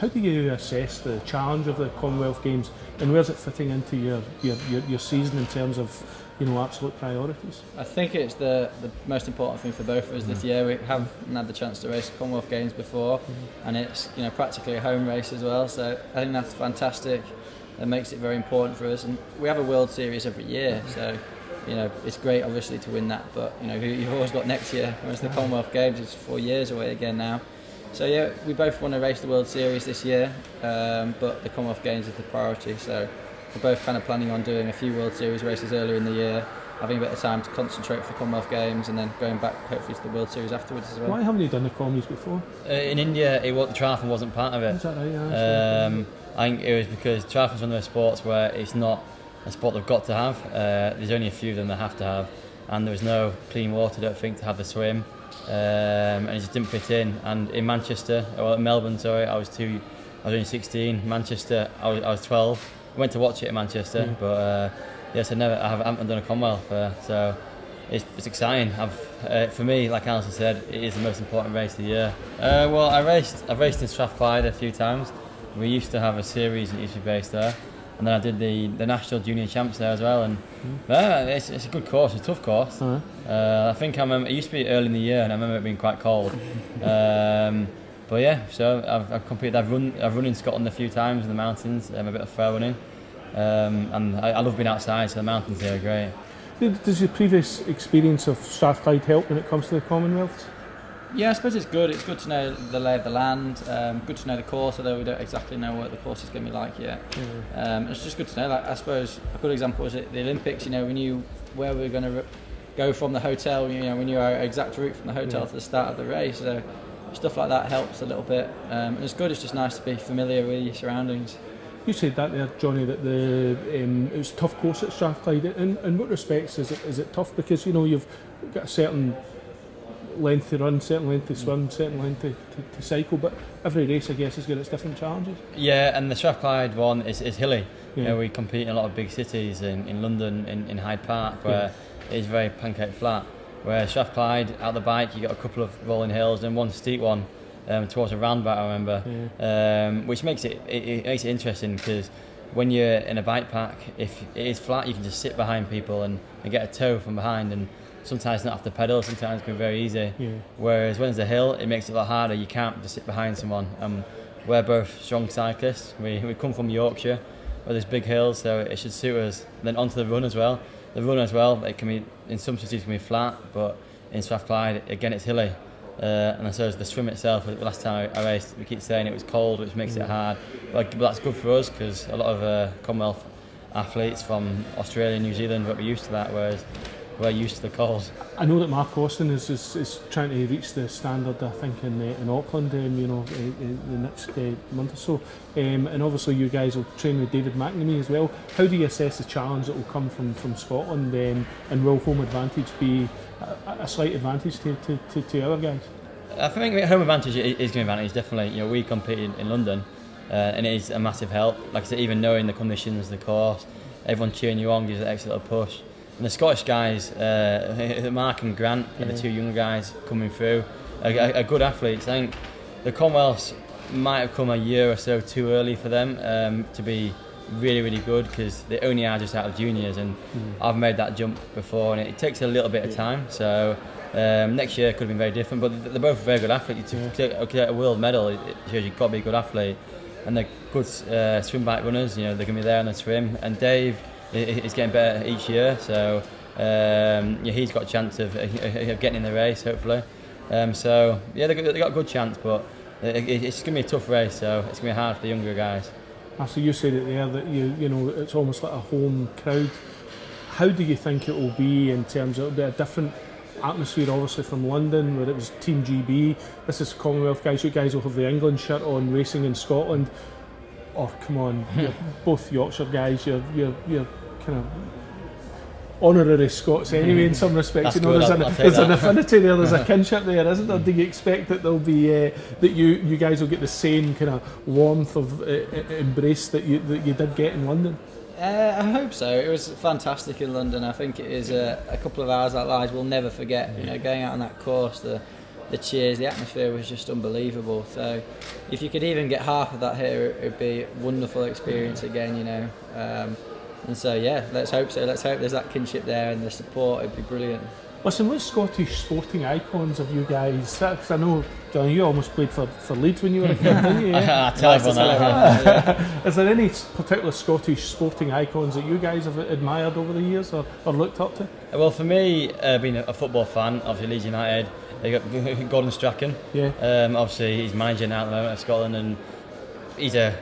How do you assess the challenge of the Commonwealth Games, and where's it fitting into your season in terms of, you know, absolute priorities? I think it's the most important thing for both of us this year. We haven't had the chance to race the Commonwealth Games before, and it's, you know, practically a home race as well. So I think that's fantastic. That makes it very important for us, and we have a World Series every year. So, you know, it's great obviously to win that, but you know, you've always got next year. Whereas the Commonwealth Games is 4 years away again now. So yeah, we both want to race the World Series this year, but the Commonwealth Games is the priority. So we're both kind of planning on doing a few World Series races earlier in the year, having a bit of time to concentrate for the Commonwealth Games, and then going back hopefully to the World Series afterwards as well. Why haven't you done the Commies before? In India, the triathlon wasn't part of it. Is that right? Yeah, I think it was because triathlon's one of those sports where it's not a sport they've got to have. There's only a few of them they have to have, and there was no clean water, I don't think, to have the swim, and it just didn't fit in. And in Manchester, or Melbourne, sorry, I was only 16. Manchester, I was 12. I went to watch it in Manchester, but yes, I haven't done a Commonwealth, so it's exciting. For me, like Alistair said, it is the most important race of the year. Well, I've raced in Strathclyde a few times. We used to have a series that used to be based there, and then I did the National Junior Champs there as well. And it's a good course, it's a tough course. I think I remember it used to be early in the year, and I remember it being quite cold. But yeah, so I've competed. I've run in Scotland a few times in the mountains. A bit of trail running, and I love being outside. So the mountains here are great. Does your previous experience of Strathclyde help when it comes to the Commonwealths? Yeah, I suppose it's good. It's good to know the lay of the land. Good to know the course, although we don't exactly know what the course is going to be like yet. It's just good to know. Like, I suppose a good example was at the Olympics. You know, we knew where we were going to go from the hotel. You know, we knew our exact route from the hotel to the start of the race. So stuff like that helps a little bit. And it's good. It's just nice to be familiar with your surroundings. You said that there, Johnny, that it was a tough course at Strathclyde. In what respects is it tough? Because, you know, you've got a certain length to run, certain length to swim, certain length to cycle, but every race, I guess, has got its different challenges. Yeah, and the Strathclyde one is hilly. You know, we compete in a lot of big cities, in London, in Hyde Park, where it is very pancake flat. Where Strathclyde, out the bike, you got a couple of rolling hills and one steep one towards a roundabout, I remember, which makes it makes it interesting, because when you're in a bike pack, if it is flat, you can just sit behind people and get a tow from behind, and sometimes not have to pedal, sometimes it can be very easy. Whereas when there's a hill, it makes it a lot harder. You can't just sit behind someone. We're both strong cyclists. We come from Yorkshire, where there's big hills, so it should suit us. And then onto the run as well. The run as well, it can be, in some cities it can be flat, but in Strathclyde, again, it's hilly. And so the swim itself, the last time I raced, we keep saying it was cold, which makes it hard. But that's good for us, because a lot of Commonwealth athletes from Australia and New Zealand won't be used to that, whereas we're used to the cold. I know that Mark Austin is trying to reach the standard, I think, in Auckland, you know, the next month or so. And obviously you guys will train with David McNamee as well. How do you assess the challenge that will come from Scotland, and will home advantage be a slight advantage to other guys? I think home advantage is going to be an advantage, definitely. You know, we competed in London, and it is a massive help. Like I said, even knowing the conditions, the course, everyone cheering you on gives it an extra little push. And the Scottish guys, Mark and Grant, are the two young guys coming through, are good athletes. I think the Commonwealths might have come a year or so too early for them to be really, really good, because they only are just out of juniors, and I've made that jump before, and it takes a little bit of time. So next year could have been very different, but they're both very good athletes. To get a world medal, it shows you've got to be a good athlete, and they're good swim bike runners. You know, they're going to be there on the swim, and Dave is getting better each year, so he's got a chance of getting in the race, hopefully. So yeah, they got a good chance, but it's going to be a tough race, so it's going to be hard for the younger guys. So you said it there that you know it's almost like a home crowd. How do you think it will be in terms of a different atmosphere, obviously, from London, where it was Team GB? This is Commonwealth guys. You guys will have the England shirt on, racing in Scotland. Oh, come on, you're both Yorkshire guys. You're kind of honorary Scots anyway, in some respects. You know, there's an affinity there, there's a kinship there, isn't there? Do you expect that there'll be that you guys will get the same kind of warmth of embrace that you did get in London? I hope so. It was fantastic in London. I think it is a couple of hours that lives we'll never forget. You know, going out on that course, the the cheers, the atmosphere was just unbelievable. So if you could even get half of that here, it would be a wonderful experience again, you know. And so yeah, let's hope so. Let's hope there's that kinship there and the support. It'd be brilliant. Listen, what Scottish sporting icons have you guys? Because I know, John, you almost played for Leeds when you were a kid, didn't you? Is there any particular Scottish sporting icons that you guys have admired over the years or looked up to? Well, for me, being a football fan, obviously Leeds United, they got Gordon Strachan. Yeah. Obviously, he's managing now at the moment of Scotland, and he's a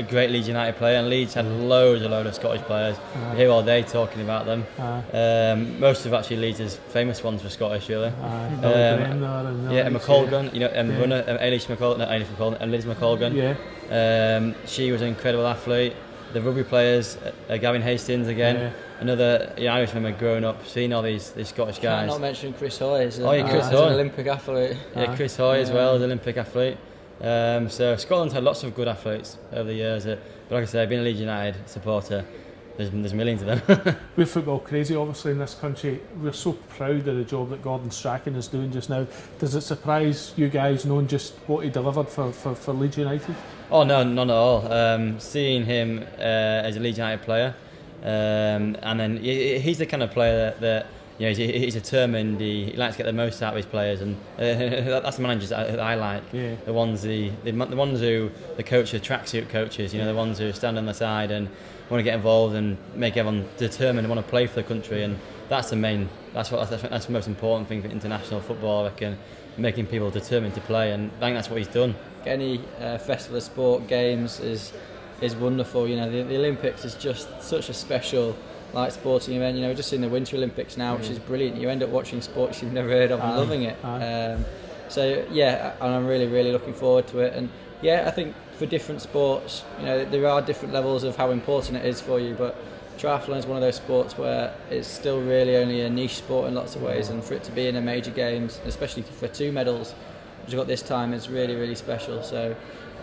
great Leeds United player, and Leeds had loads of Scottish players. You hear all day talking about them. Most of actually Leeds' famous ones were Scottish, really. And McColgan, you know, Eilish McColgan, and Liz McColgan. Yeah. She was an incredible athlete. The rugby players, Gavin Hastings again. Another Irishman had grown up, seeing all these Scottish guys. Not mentioning Chris Hoy. Chris Hoy, an Olympic athlete. Yeah, Chris Hoy as well, an Olympic athlete. So Scotland's had lots of good athletes over the years, but like I said, being a Leeds United supporter, there's millions of them. We're football crazy, obviously, in this country. We're so proud of the job that Gordon Strachan is doing just now. Does it surprise you guys knowing just what he delivered for Leeds United? Oh no, none at all. Seeing him as a Leeds United player, and then he's the kind of player that you know, he's determined. He likes to get the most out of his players, and that's the managers that I like. Yeah. The ones who the coaches, tracksuit coaches. You know, the ones who stand on the side and want to get involved and make everyone determined and want to play for the country. And that's the most important thing for international football, I reckon, making people determined to play. And I think that's what he's done. Any festival of sport, games is wonderful. You know, the Olympics is just such a special sporting event. You know, we're just seeing the Winter Olympics now, which is brilliant. You end up watching sports you've never heard of and loving it. So yeah, and I'm really looking forward to it. And yeah, I think for different sports, you know, there are different levels of how important it is for you, but triathlon is one of those sports where it's still really only a niche sport in lots of ways, and for it to be in a major games, especially for 2 medals which we've got this time, is really special. So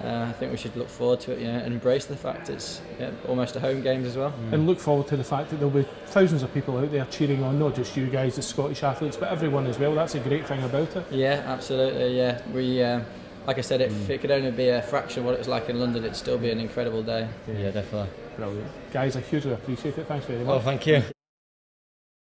I think we should look forward to it, you know, and embrace the fact it's almost a home games as well. And look forward to the fact that there'll be thousands of people out there cheering on, not just you guys, the Scottish athletes, but everyone as well. That's a great thing about it. Yeah, absolutely. Yeah, we like I said, if it could only be a fraction of what it was like in London, it'd still be an incredible day. Yeah, definitely. Brilliant. Guys, I hugely appreciate it. Thanks very much. Well, thank you.